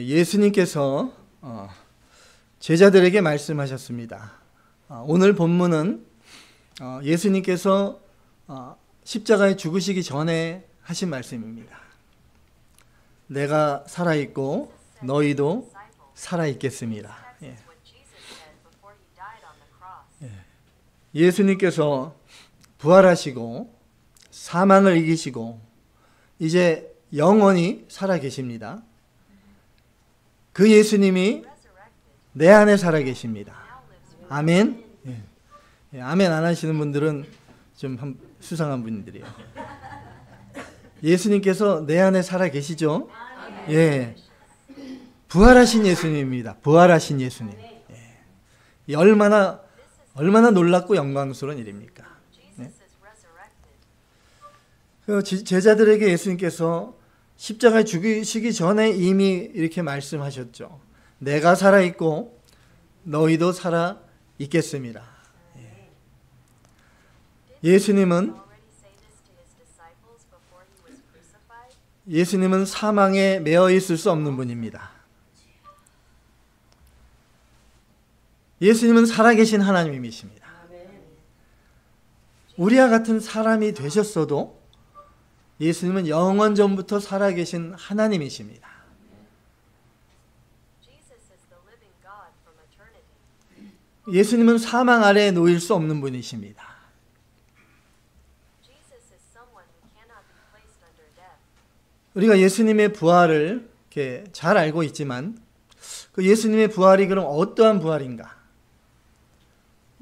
예수님께서 제자들에게 말씀하셨습니다. 오늘 본문은 예수님께서 십자가에 죽으시기 전에 하신 말씀입니다. 내가 살아있고 너희도 살아있겠습니다. 예수님께서 부활하시고 사망을 이기시고 이제 영원히 살아계십니다. 그 예수님이 내 안에 살아계십니다. 아멘. 아멘 안 하시는 분들은 좀 수상한 분들이에요. 예수님께서 내 안에 살아계시죠? 예. 부활하신 예수님입니다. 부활하신 예수님. 예. 얼마나 놀랍고 영광스러운 일입니까? 예. 제자들에게 예수님께서 십자가에 죽으시기 전에 이미 이렇게 말씀하셨죠. 내가 살아있고 너희도 살아있겠습니다. 예. 예수님은 사망에 매어 있을 수 없는 분입니다. 예수님은 살아계신 하나님이십니다. 우리와 같은 사람이 되셨어도 예수님은 영원 전부터 살아계신 하나님이십니다. 예수님은 사망 아래에 놓일 수 없는 분이십니다. 우리가 예수님의 부활을 이렇게 잘 알고 있지만 그 예수님의 부활이 그럼 어떠한 부활인가?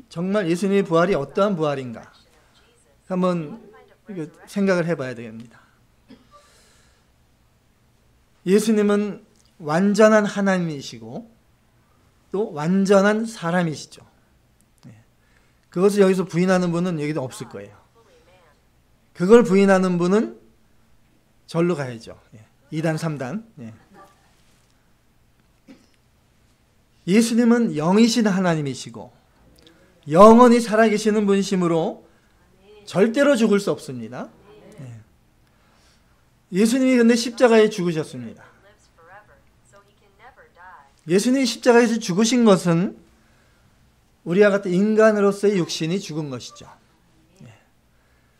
정말 예수님의 부활이 어떠한 부활인가? 한번 생각을 해봐야 됩니다. 예수님은 완전한 하나님이시고 또 완전한 사람이시죠. 그것을 여기서 부인하는 분은 여기도 없을 거예요. 그걸 부인하는 분은 절로 가야죠. 2단, 3단. 예수님은 영이신 하나님이시고 영원히 살아계시는 분이시므로 절대로 죽을 수 없습니다. 예수님이 근데 십자가에 죽으셨습니다. 예수님이 십자가에서 죽으신 것은 우리와 같은 인간으로서의 육신이 죽은 것이죠.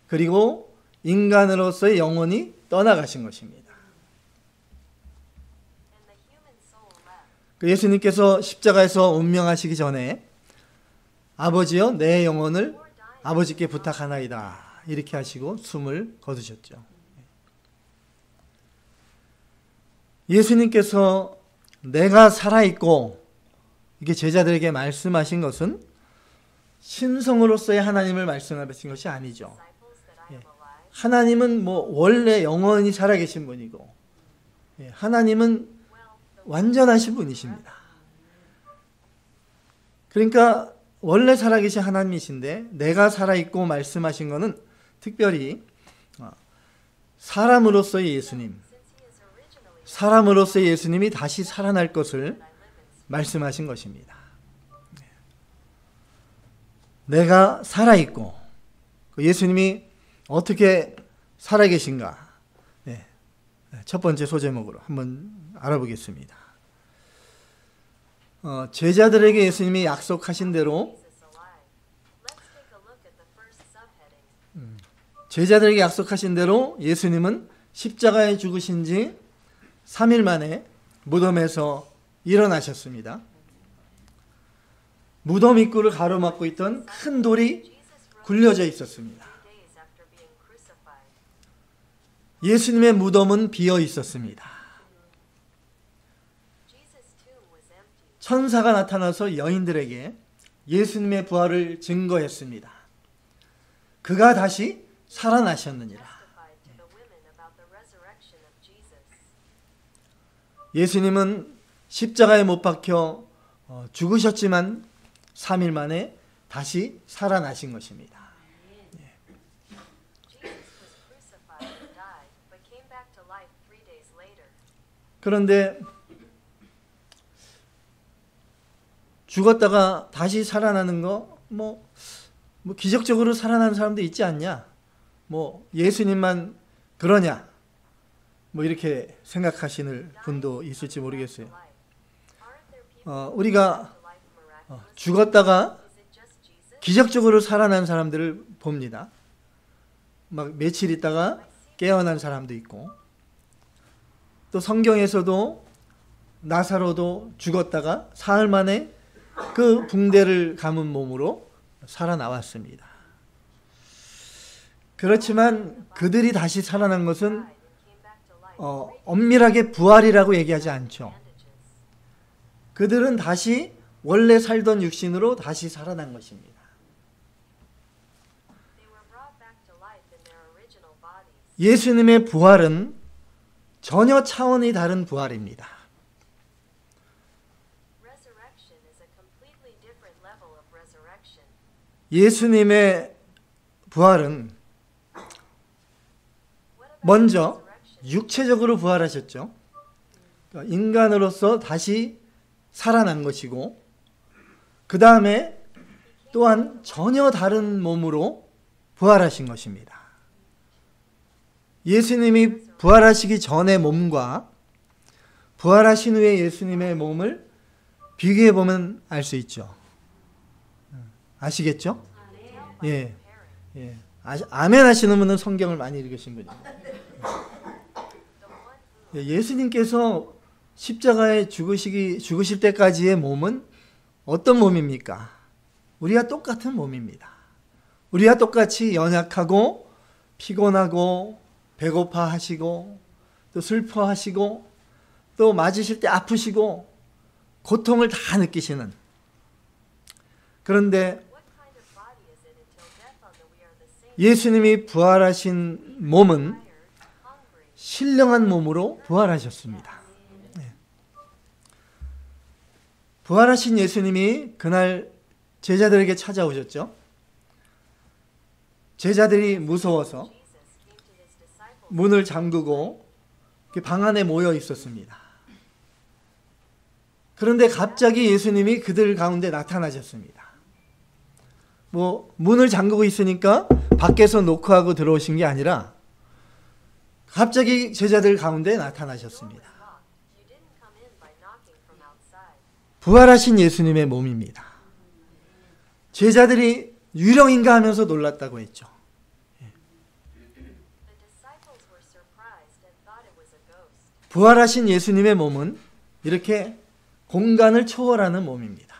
그리고 인간으로서의 영혼이 떠나가신 것입니다. 예수님께서 십자가에서 운명하시기 전에 아버지여 내 영혼을 아버지께 부탁하나이다 이렇게 하시고 숨을 거두셨죠. 예수님께서 내가 살아있고 이게 제자들에게 말씀하신 것은 신성으로서의 하나님을 말씀하신 것이 아니죠. 하나님은 원래 영원히 살아계신 분이고 하나님은 완전하신 분이십니다. 그러니까 원래 살아계신 하나님이신데 내가 살아있고 말씀하신 것은 특별히 사람으로서의 예수님, 사람으로서의 예수님이 다시 살아날 것을 말씀하신 것입니다. 내가 살아있고 예수님이 어떻게 살아계신가? 첫 번째 소제목으로 한번 알아보겠습니다. 제자들에게 예수님이 약속하신 대로 예수님은 십자가에 죽으신 지 3일 만에 무덤에서 일어나셨습니다. 무덤 입구를 가로막고 있던 큰 돌이 굴려져 있었습니다. 예수님의 무덤은 비어 있었습니다. 천사가 나타나서 여인들에게 예수님의 부활을 증거했습니다. 그가 다시 살아나셨느니라. 예수님은 십자가에 못 박혀 죽으셨지만 3일 만에 다시 살아나신 것입니다. 그런데 죽었다가 다시 살아나는 거 기적적으로 살아나는 사람도 있지 않냐? 예수님만 그러냐? 뭐 이렇게 생각하시는 분도 있을지 모르겠어요. 우리가 죽었다가 기적적으로 살아난 사람들을 봅니다. 막 며칠 있다가 깨어난 사람도 있고, 또 성경에서도 나사로도 죽었다가 사흘 만에 그 붕대를 감은 몸으로 살아나왔습니다. 그렇지만 그들이 다시 살아난 것은 엄밀하게 부활이라고 얘기하지 않죠. 그들은 다시 원래 살던 육신으로 다시 살아난 것입니다. 예수님의 부활은 전혀 차원이 다른 부활입니다. 예수님의 부활은 먼저 육체적으로 부활하셨죠. 인간으로서 다시 살아난 것이고, 그 다음에 또한 전혀 다른 몸으로 부활하신 것입니다. 예수님이 부활하시기 전의 몸과 부활하신 후에 예수님의 몸을 비교해 보면 알 수 있죠. 아시겠죠? 예. 예. 아멘 하시는 분은 성경을 많이 읽으신 분이에요. 예수님께서 십자가에 죽으실 때까지의 몸은 어떤 몸입니까? 우리와 똑같은 몸입니다. 우리와 똑같이 연약하고 피곤하고 배고파하시고 또 슬퍼하시고 또 맞으실 때 아프시고 고통을 다 느끼시는, 그런데 예수님이 부활하신 몸은 신령한 몸으로 부활하셨습니다. 네. 부활하신 예수님이 그날 제자들에게 찾아오셨죠. 제자들이 무서워서 문을 잠그고 방 안에 모여 있었습니다. 그런데 갑자기 예수님이 그들 가운데 나타나셨습니다. 문을 잠그고 있으니까 밖에서 노크하고 들어오신 게 아니라 갑자기 제자들 가운데 나타나셨습니다. 부활하신 예수님의 몸입니다. 제자들이 유령인가 하면서 놀랐다고 했죠. 부활하신 예수님의 몸은 이렇게 공간을 초월하는 몸입니다.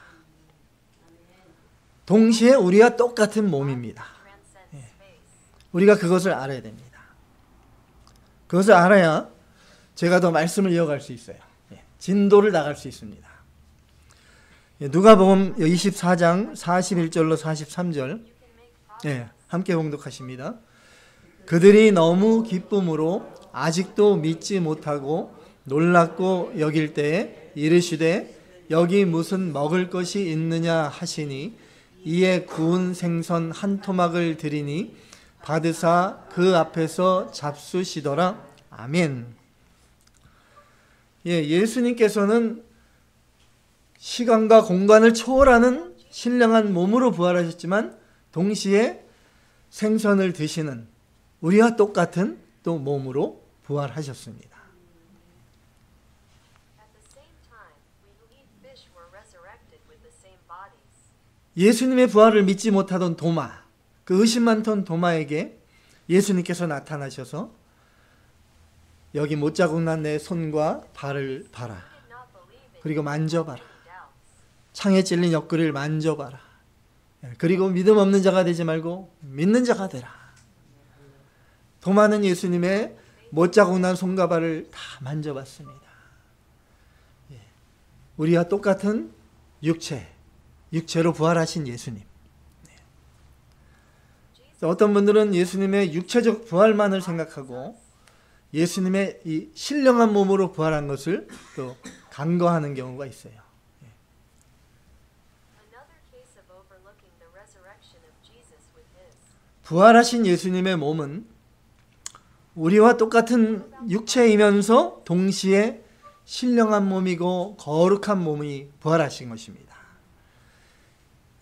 동시에 우리와 똑같은 몸입니다. 우리가 그것을 알아야 됩니다. 그것을 알아야 제가 더 말씀을 이어갈 수 있어요. 진도를 나갈 수 있습니다. 누가복음 24장 41절로 43절 함께 봉독하십니다. 그들이 너무 기쁨으로 아직도 믿지 못하고 놀랍고 여길 때에 이르시되 여기 무슨 먹을 것이 있느냐 하시니 이에 구운 생선 한 토막을 드리니 받으사 그 앞에서 잡수시더라. 아멘. 예수님께서는 시간과 공간을 초월하는 신령한 몸으로 부활하셨지만 동시에 생선을 드시는 우리와 똑같은 또 몸으로 부활하셨습니다. 예수님의 부활을 믿지 못하던 도마, 그 의심 많던 도마에게 예수님께서 나타나셔서 여기 못자국 난 내 손과 발을 봐라. 그리고 만져봐라. 창에 찔린 옆구리를 만져봐라. 그리고 믿음 없는 자가 되지 말고 믿는 자가 되라. 도마는 예수님의 못자국 난 손과 발을 다 만져봤습니다. 우리와 똑같은 육체로 부활하신 예수님. 어떤 분들은 예수님의 육체적 부활만을 생각하고 예수님의 이 신령한 몸으로 부활한 것을 또 간과하는 경우가 있어요. 부활하신 예수님의 몸은 우리와 똑같은 육체이면서 동시에 신령한 몸이고 거룩한 몸이 부활하신 것입니다.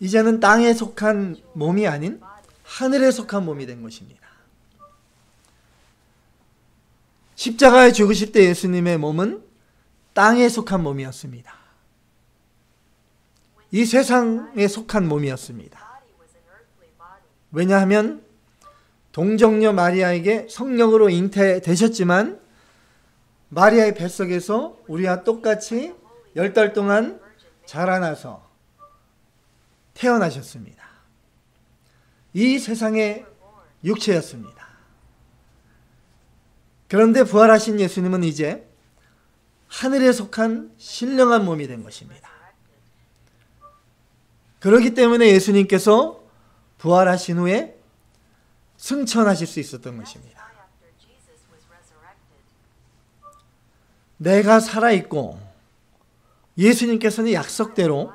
이제는 땅에 속한 몸이 아닌 하늘에 속한 몸이 된 것입니다. 십자가에 죽으실 때 예수님의 몸은 땅에 속한 몸이었습니다. 이 세상에 속한 몸이었습니다. 왜냐하면 동정녀 마리아에게 성령으로 잉태되셨지만 마리아의 뱃속에서 우리와 똑같이 10달 동안 자라나서 태어나셨습니다. 이 세상의 육체였습니다. 그런데 부활하신 예수님은 이제 하늘에 속한 신령한 몸이 된 것입니다. 그렇기 때문에 예수님께서 부활하신 후에 승천하실 수 있었던 것입니다. 내가 살아있고 예수님께서는 약속대로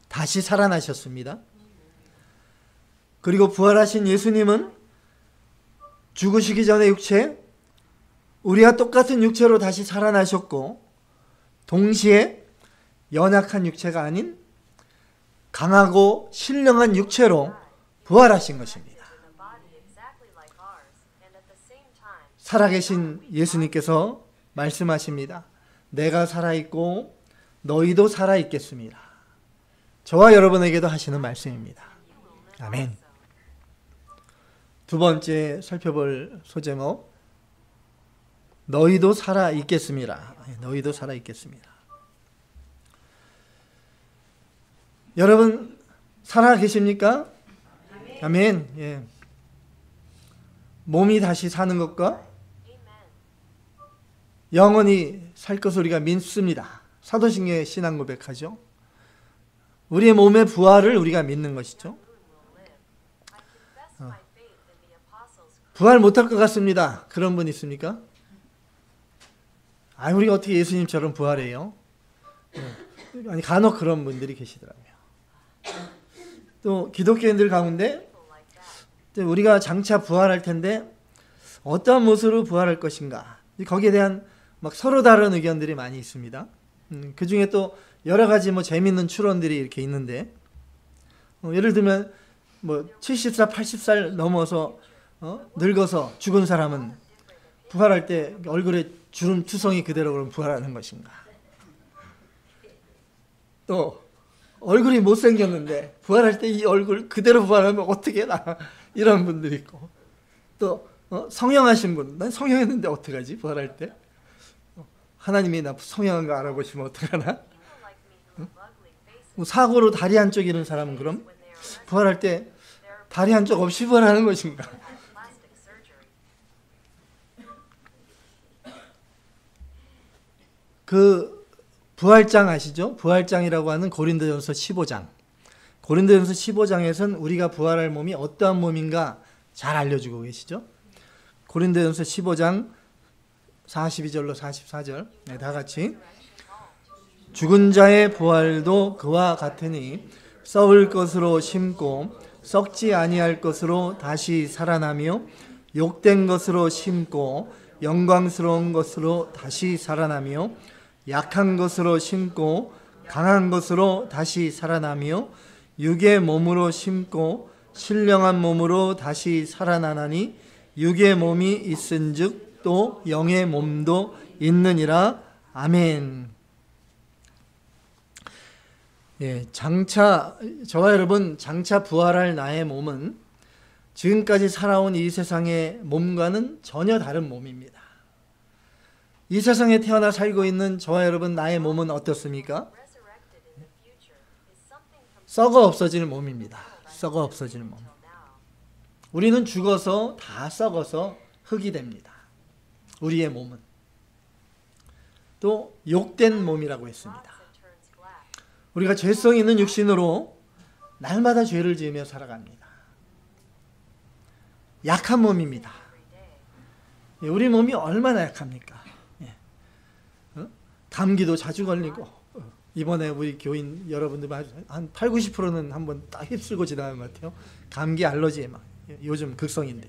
다시 살아나셨습니다. 그리고 부활하신 예수님은 죽으시기 전에 육체, 우리와 똑같은 육체로 다시 살아나셨고 동시에 연약한 육체가 아닌 강하고 신령한 육체로 부활하신 것입니다. 살아계신 예수님께서 말씀하십니다. 내가 살아있고 너희도 살아있겠습니다. 저와 여러분에게도 하시는 말씀입니다. 아멘. 두 번째 살펴볼 소제목, 너희도 살아있겠습니다. 너희도 살아있겠습니다. 여러분 살아계십니까? 아멘. 예. 몸이 다시 사는 것과 영원히 살 것을 우리가 믿습니다. 사도신경의 신앙 고백하죠. 우리의 몸의 부활을 우리가 믿는 것이죠. 부활 못할 것 같습니다. 그런 분 있습니까? 우리가 어떻게 예수님처럼 부활해요? 아니, 간혹 그런 분들이 계시더라고요. 또 기독교인들 가운데 우리가 장차 부활할 텐데 어떠한 모습으로 부활할 것인가, 거기에 대한 막 서로 다른 의견들이 많이 있습니다. 그 중에 또 여러 가지 재미있는 추론들이 이렇게 있는데, 예를 들면 70살, 80살 넘어서 늙어서 죽은 사람은 부활할 때 얼굴에 주름 투성이 그대로 그럼 부활하는 것인가? 또 얼굴이 못생겼는데 부활할 때 이 얼굴 그대로 부활하면 어떻게 나? 이런 분들이 있고, 또 성형하신 분, 난 성형했는데 어떡하지 부활할 때? 하나님이 나 성형한 거 알아보시면 어떡하나? 사고로 다리 한쪽 잃은 사람은 그럼 부활할 때 다리 한쪽 없이 부활하는 것인가? 그 부활장 아시죠? 부활장이라고 하는 고린도전서 15장. 고린도전서 15장에서는 우리가 부활할 몸이 어떠한 몸인가 잘 알려주고 계시죠? 고린도전서 15장 42절로 44절, 네, 다 같이. 죽은 자의 부활도 그와 같으니 썩을 것으로 심고 썩지 아니할 것으로 다시 살아나며 욕된 것으로 심고 영광스러운 것으로 다시 살아나며 약한 것으로 심고 강한 것으로 다시 살아나며 육의 몸으로 심고 신령한 몸으로 다시 살아나나니 육의 몸이 있은즉 또 영의 몸도 있느니라. 아멘. 예, 저와 여러분, 장차 부활할 나의 몸은 지금까지 살아온 이 세상의 몸과는 전혀 다른 몸입니다. 이 세상에 태어나 살고 있는 저와 여러분, 나의 몸은 어떻습니까? 썩어 없어질 몸입니다. 썩어 없어질 몸. 우리는 죽어서 다 썩어서 흙이 됩니다. 우리의 몸은. 또 욕된 몸이라고 했습니다. 우리가 죄성 있는 육신으로 날마다 죄를 지으며 살아갑니다. 약한 몸입니다. 우리 몸이 얼마나 약합니까? 감기도 자주 걸리고, 이번에 우리 교인 여러분들 한 8, 90%는 한번 딱 휩쓸고 지나간 것 같아요. 감기, 알러지에 막 요즘 극성인데.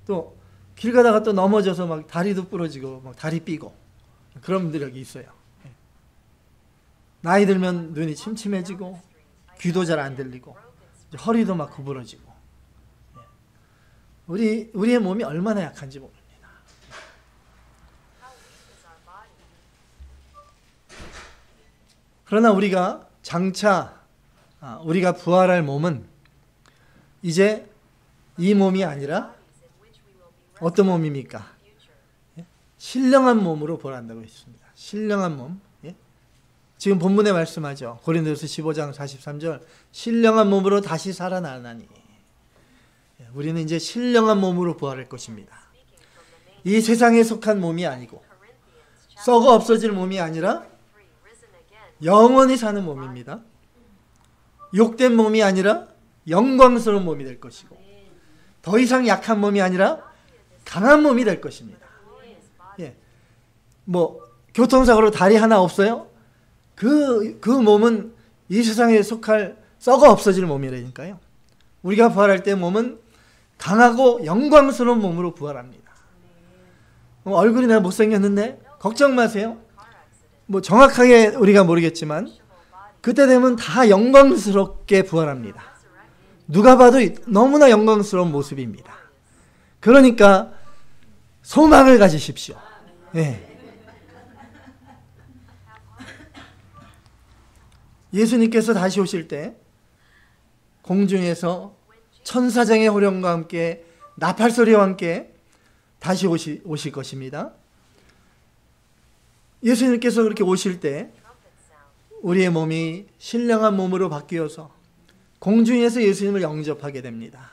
또 길 가다가 또 넘어져서 막 다리도 부러지고 막 다리 삐고 그런 분들이 여기 있어요. 나이 들면 눈이 침침해지고 귀도 잘 안 들리고 허리도 막 구부러지고, 우리의 몸이 얼마나 약한지 모릅니다. 그러나 우리가 장차 우리가 부활할 몸은 이제 이 몸이 아니라 어떤 몸입니까? 신령한 몸으로 부활한다고 했습니다. 신령한 몸. 지금 본문에 말씀하죠. 고린도서 15장 43절 신령한 몸으로 다시 살아나나니. 우리는 이제 신령한 몸으로 부활할 것입니다. 이 세상에 속한 몸이 아니고 썩어 없어질 몸이 아니라 영원히 사는 몸입니다. 욕된 몸이 아니라 영광스러운 몸이 될 것이고 더 이상 약한 몸이 아니라 강한 몸이 될 것입니다. 교통사고로 다리 하나 없어요? 그 몸은 이 세상에 속할 썩어 없어질 몸이라니까요. 우리가 부활할 때 몸은 강하고 영광스러운 몸으로 부활합니다. 얼굴이 내가 못생겼는데 걱정 마세요. 정확하게 우리가 모르겠지만 그때 되면 다 영광스럽게 부활합니다. 누가 봐도 너무나 영광스러운 모습입니다. 그러니까 소망을 가지십시오. 예수님께서 다시 오실 때 공중에서 천사장의 호령과 함께 나팔소리와 함께 다시 오실 것입니다. 예수님께서 그렇게 오실 때 우리의 몸이 신령한 몸으로 바뀌어서 공중에서 예수님을 영접하게 됩니다.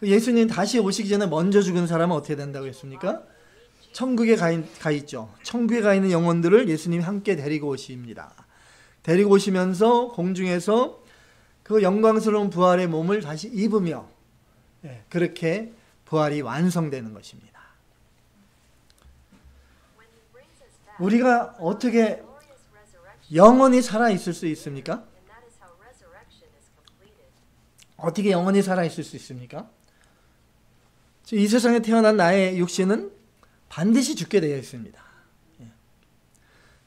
예수님 다시 오시기 전에 먼저 죽은 사람은 어떻게 된다고 했습니까? 천국에 가 있죠. 천국에 가 있는 영혼들을 예수님이 함께 데리고 오십니다. 데리고 오시면서 공중에서 그 영광스러운 부활의 몸을 다시 입으며 그렇게 부활이 완성되는 것입니다. 우리가 어떻게 영원히 살아있을 수 있습니까? 어떻게 영원히 살아있을 수 있습니까? 이 세상에 태어난 나의 육신은 반드시 죽게 되어 있습니다.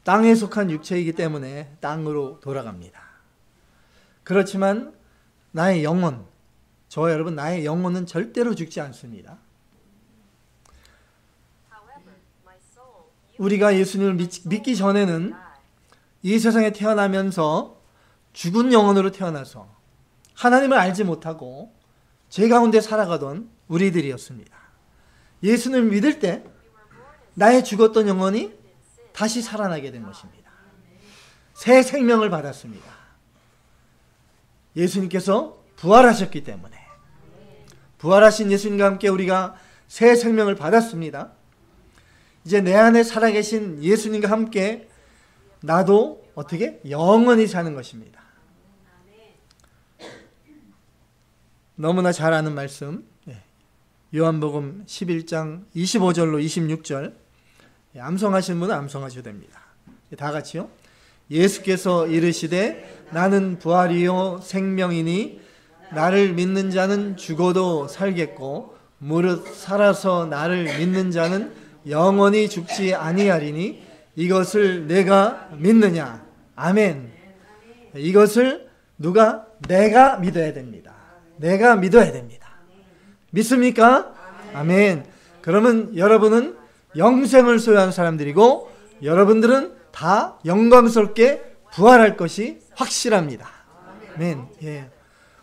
땅에 속한 육체이기 때문에 땅으로 돌아갑니다. 그렇지만 나의 영혼, 저와 여러분 나의 영혼은 절대로 죽지 않습니다. 우리가 예수님을 믿기 전에는 이 세상에 태어나면서 죽은 영혼으로 태어나서 하나님을 알지 못하고 죄 가운데 살아가던 우리들이었습니다. 예수님을 믿을 때 나의 죽었던 영혼이 다시 살아나게 된 것입니다. 새 생명을 받았습니다. 예수님께서 부활하셨기 때문에 부활하신 예수님과 함께 우리가 새 생명을 받았습니다. 이제 내 안에 살아계신 예수님과 함께 나도 어떻게? 영원히 사는 것입니다. 너무나 잘 아는 말씀 요한복음 11장 25절로 26절 암송하시는 분은 암송하셔도 됩니다. 다 같이요. 예수께서 이르시되 나는 부활이요 생명이니 나를 믿는 자는 죽어도 살겠고 무릇 살아서 나를 믿는 자는 영원히 죽지 아니하리니 이것을 내가 믿느냐. 아멘. 이것을 누가? 내가 믿어야 됩니다. 내가 믿어야 됩니다. 믿습니까? 아멘. 그러면 여러분은 영생을 소유한 사람들이고 여러분들은 다 영광스럽게 부활할 것이 확실합니다. 아멘. 예.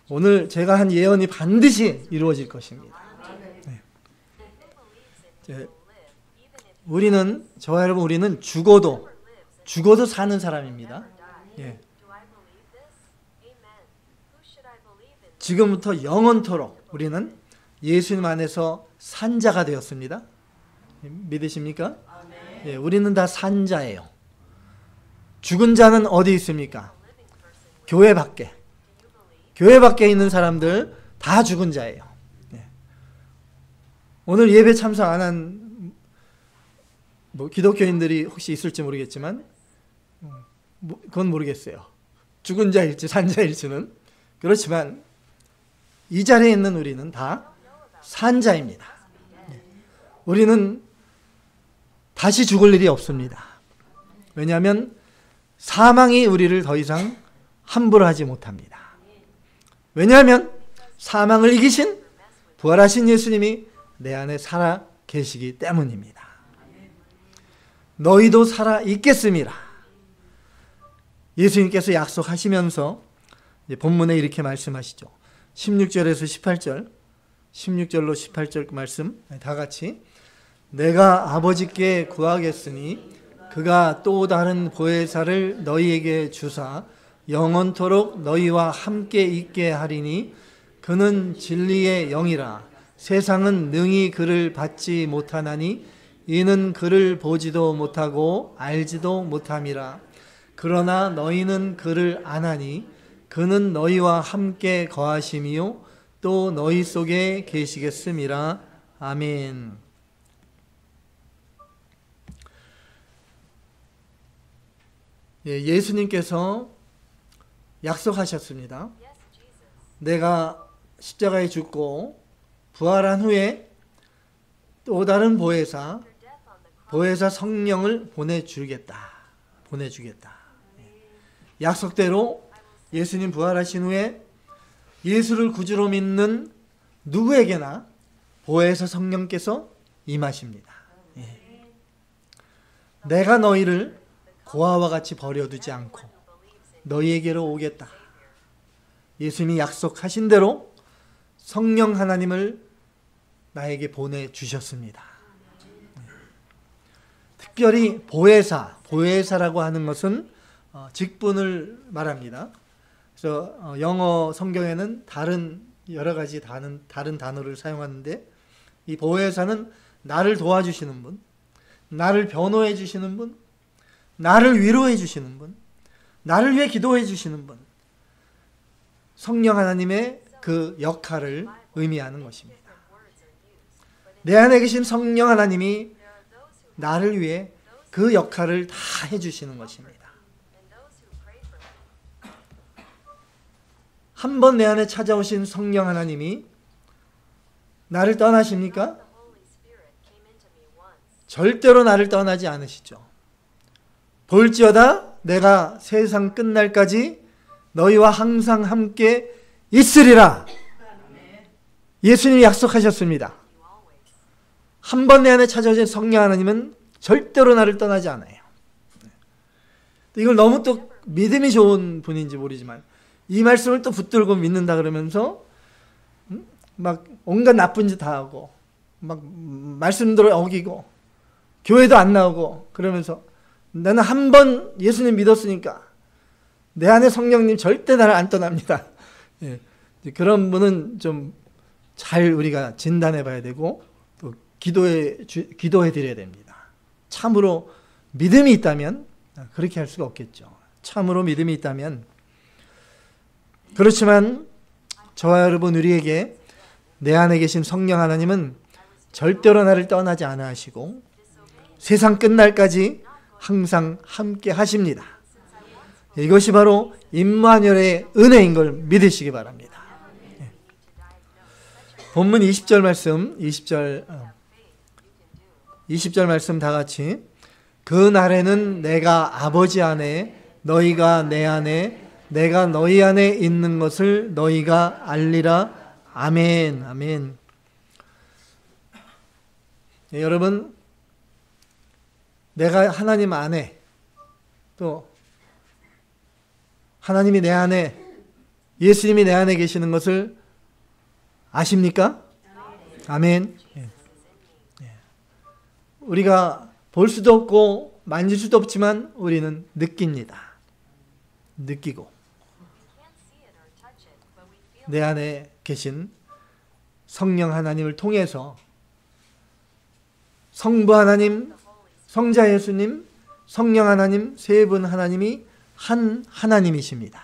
오늘 제가 한 예언이 반드시 이루어질 것입니다. 네. 저와 여러분 우리는 죽어도 사는 사람입니다. 예. 지금부터 영원토록 우리는 예수님 안에서 산자가 되었습니다. 믿으십니까? 예, 우리는 다 산자예요. 죽은 자는 어디 있습니까? 교회 밖에. 교회 밖에 있는 사람들 다 죽은 자예요. 예. 오늘 예배 참석 안 한 기독교인들이 혹시 있을지 모르겠지만 그건 모르겠어요. 죽은 자일지 산자일지는. 그렇지만 이 자리에 있는 우리는 다 산자입니다. 우리는 다시 죽을 일이 없습니다. 왜냐하면 사망이 우리를 더 이상 함부로 하지 못합니다. 왜냐하면 사망을 이기신 부활하신 예수님이 내 안에 살아 계시기 때문입니다. 너희도 살아 있겠음이라. 예수님께서 약속하시면서 본문에 이렇게 말씀하시죠. 16절에서 18절, 16절로 18절 말씀 다 같이. 내가 아버지께 구하겠으니 그가 또 다른 보혜사를 너희에게 주사 영원토록 너희와 함께 있게 하리니 그는 진리의 영이라. 세상은 능히 그를 받지 못하나니 이는 그를 보지도 못하고 알지도 못함이라. 그러나 너희는 그를 아나니 그는 너희와 함께 거하심이요 또 너희 속에 계시겠음이라. 아멘. 예수님께서 약속하셨습니다. 내가 십자가에 죽고 부활한 후에 또 다른 보혜사 성령을 보내주겠다. 약속대로 예수님 부활하신 후에 예수를 구주로 믿는 누구에게나 보혜사 성령께서 임하십니다. 내가 너희를 고아와 같이 버려두지 않고 너희에게로 오겠다. 예수님이 약속하신 대로 성령 하나님을 나에게 보내주셨습니다. 특별히 보혜사라고 하는 것은 직분을 말합니다. 그래서 영어 성경에는 여러 가지 다른 단어를 사용하는데 이 보혜사는 나를 도와주시는 분, 나를 변호해 주시는 분, 나를 위로해 주시는 분, 나를 위해 기도해 주시는 분, 성령 하나님의 그 역할을 의미하는 것입니다. 내 안에 계신 성령 하나님이 나를 위해 그 역할을 다 해주시는 것입니다. 한 번 내 안에 찾아오신 성령 하나님이 나를 떠나십니까? 절대로 나를 떠나지 않으시죠. 볼지어다 내가 세상 끝날까지 너희와 항상 함께 있으리라. 예수님이 약속하셨습니다. 한 번 내 안에 찾아오신 성령 하나님은 절대로 나를 떠나지 않아요. 이걸 너무 또 믿음이 좋은 분인지 모르지만 이 말씀을 또 붙들고 믿는다 그러면서 막 온갖 나쁜 짓 다 하고 막 말씀대로 어기고 교회도 안 나오고 그러면서 나는 한 번 예수님 믿었으니까 내 안에 성령님 절대 나를 안 떠납니다. 그런 분은 좀 잘 우리가 진단해 봐야 되고 또 기도해 드려야 됩니다. 참으로 믿음이 있다면 그렇게 할 수가 없겠죠. 참으로 믿음이 있다면. 그렇지만 저와 여러분 우리에게 내 안에 계신 성령 하나님은 절대로 나를 떠나지 않아 하시고 세상 끝날까지 항상 함께 하십니다. 이것이 바로 임마누엘의 은혜인 걸 믿으시기 바랍니다. 본문 20절 말씀, 20절 말씀 다 같이. 그 날에는 내가 아버지 안에 너희가 내 안에 내가 너희 안에 있는 것을 너희가 알리라. 아멘. 아멘. 여러분, 내가 하나님 안에 또 하나님이 내 안에 예수님이 내 안에 계시는 것을 아십니까? 아멘. 우리가 볼 수도 없고 만질 수도 없지만 우리는 느낍니다. 느끼고 내 안에 계신 성령 하나님을 통해서 성부 하나님, 성자 예수님, 성령 하나님 세 분 하나님이 한 하나님이십니다.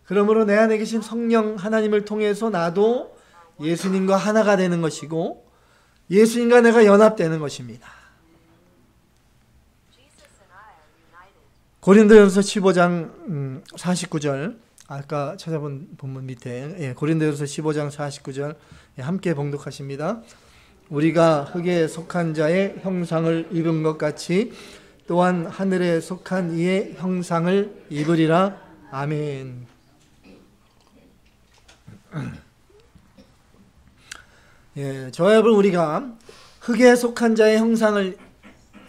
그러므로 내 안에 계신 성령 하나님을 통해서 나도 예수님과 하나가 되는 것이고 예수님과 내가 연합되는 것입니다. 고린도전서 15장 49절 아까 찾아본 본문 밑에 고린도전서 15장 49절 함께 봉독하십니다. 우리가 흙에 속한 자의 형상을 입은 것 같이 또한 하늘에 속한 이의 형상을 입으리라. 아멘. 저와 여러분 우리가 흙에 속한 자의 형상을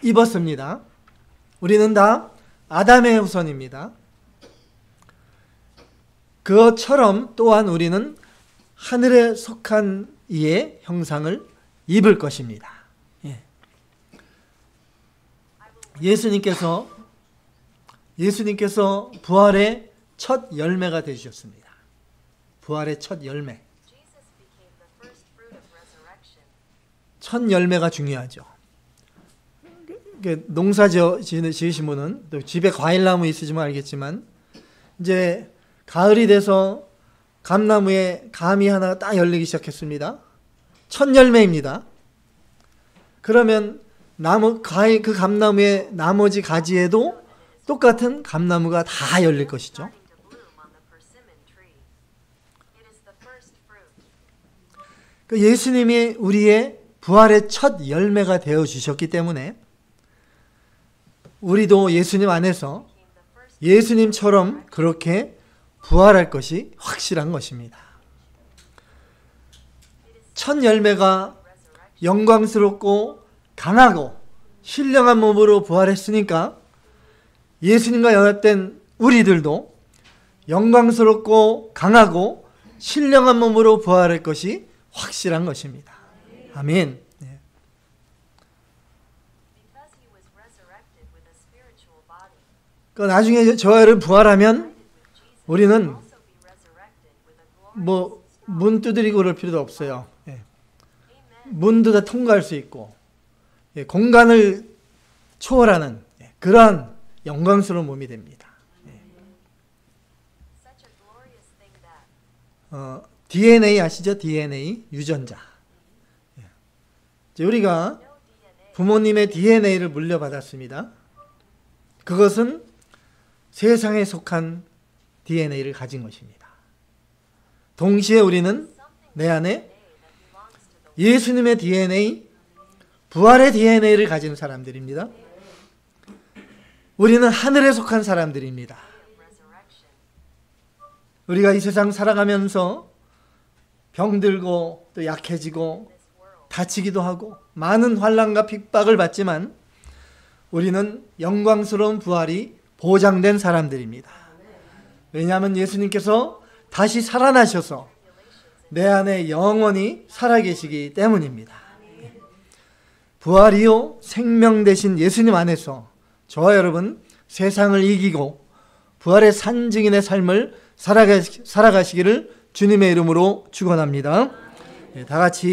입었습니다. 우리는 다 아담의 후손입니다. 그것처럼 또한 우리는 하늘에 속한 이의 형상을 입을 것입니다. 예수님께서 부활의 첫 열매가 되셨습니다. 부활의 첫 열매. 첫 열매가 중요하죠. 농사 지으신 분은 또 집에 과일나무 있으시면 알겠지만 이제 가을이 돼서 감나무에 감이 하나 딱 열리기 시작했습니다. 첫 열매입니다. 그러면 그 감나무의 나머지 가지에도 똑같은 감나무가 다 열릴 것이죠. 예수님이 우리의 부활의 첫 열매가 되어 주셨기 때문에 우리도 예수님 안에서 예수님처럼 그렇게 부활할 것이 확실한 것입니다. 첫 열매가 영광스럽고 강하고 신령한 몸으로 부활했으니까 예수님과 연합된 우리들도 영광스럽고 강하고 신령한 몸으로 부활할 것이 확실한 것입니다. 아멘. 네. 그러니까 나중에 저와 여러분 부활하면 우리는 문 두드리고 그럴 필요도 없어요. 문도 다 통과할 수 있고 공간을 초월하는 그러한 영광스러운 몸이 됩니다. DNA 아시죠? DNA 유전자. 우리가 부모님의 DNA를 물려받았습니다. 그것은 세상에 속한 DNA를 가진 것입니다. 동시에 우리는 내 안에 예수님의 DNA, 부활의 DNA를 가진 사람들입니다. 우리는 하늘에 속한 사람들입니다. 우리가 이 세상 살아가면서 병들고 또 약해지고 다치기도 하고 많은 환난과 핍박을 받지만 우리는 영광스러운 부활이 보장된 사람들입니다. 왜냐하면 예수님께서 다시 살아나셔서 내 안에 영원히 살아계시기 때문입니다. 부활이요 생명 되신 예수님 안에서 저와 여러분 세상을 이기고 부활의 산증인의 삶을 살아가시기를 주님의 이름으로 축원합니다. 다 같이